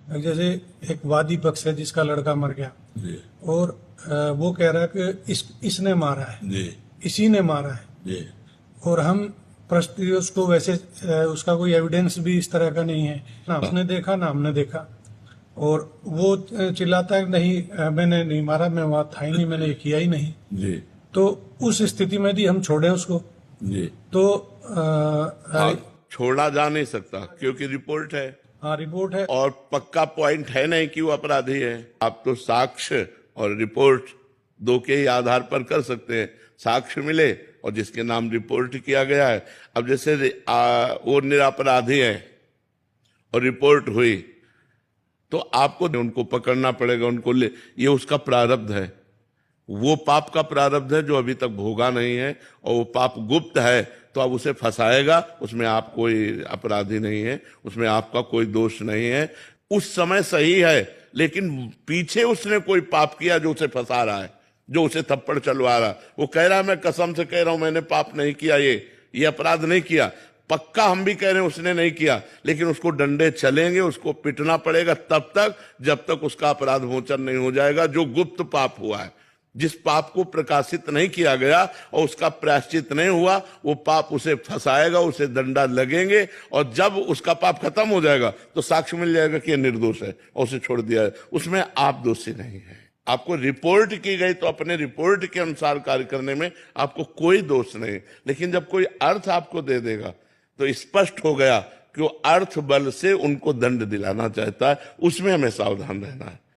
जैसे एक वादी पक्ष है जिसका लड़का मर गया जी और वो कह रहा है कि इसने मारा है, जी इसी ने मारा है। जी और हम प्रश्न उसको वैसे उसका कोई एविडेंस भी इस तरह का नहीं है, ना उसने देखा ना हमने देखा। और वो चिल्लाता है नहीं मैंने नहीं मारा, मैं वहां था ही नहीं, मैंने ये किया ही नहीं। जी तो उस स्थिति में भी हम छोड़े उसको जी। तो हाँ, छोड़ा जा नहीं सकता क्योंकि रिपोर्ट है हाँ रिपोर्ट है। और पक्का पॉइंट है नहीं कि वो अपराधी है। आप तो साक्ष्य और रिपोर्ट दो के ही आधार पर कर सकते हैं। साक्ष्य मिले और जिसके नाम रिपोर्ट किया गया है, अब जैसे वो निरपराधी है और रिपोर्ट हुई तो आपको उनको पकड़ना पड़ेगा, उनको ले, ये उसका प्रारब्ध है। वो पाप का प्रारब्ध है जो अभी तक भोगा नहीं है, और वो पाप गुप्त है तो अब उसे फंसाएगा। उसमें आप कोई अपराधी नहीं है, उसमें आपका कोई दोष नहीं है। उस समय सही है, लेकिन पीछे उसने कोई पाप किया जो उसे फंसा रहा है, जो उसे थप्पड़ चलवा रहा। वो कह रहा है मैं कसम से कह रहा हूं मैंने पाप नहीं किया, ये अपराध नहीं किया। पक्का हम भी कह रहे हैं उसने नहीं किया, लेकिन उसको डंडे चलेंगे, उसको पिटना पड़ेगा तब तक जब तक उसका अपराध मोचन नहीं हो जाएगा जो गुप्त पाप हुआ है। जिस पाप को प्रकाशित नहीं किया गया और उसका प्रायश्चित नहीं हुआ, वो पाप उसे फंसाएगा, उसे डंडा लगेंगे, और जब उसका पाप खत्म हो जाएगा तो साक्ष्य मिल जाएगा कि यह निर्दोष है और उसे छोड़ दिया है। उसमें आप दोषी नहीं है। आपको रिपोर्ट की गई तो अपने रिपोर्ट के अनुसार कार्य करने में आपको कोई दोष नहीं। लेकिन जब कोई अर्थ आपको दे देगा तो स्पष्ट हो गया कि वो अर्थ बल से उनको दंड दिलाना चाहता है। उसमें हमें सावधान रहना है।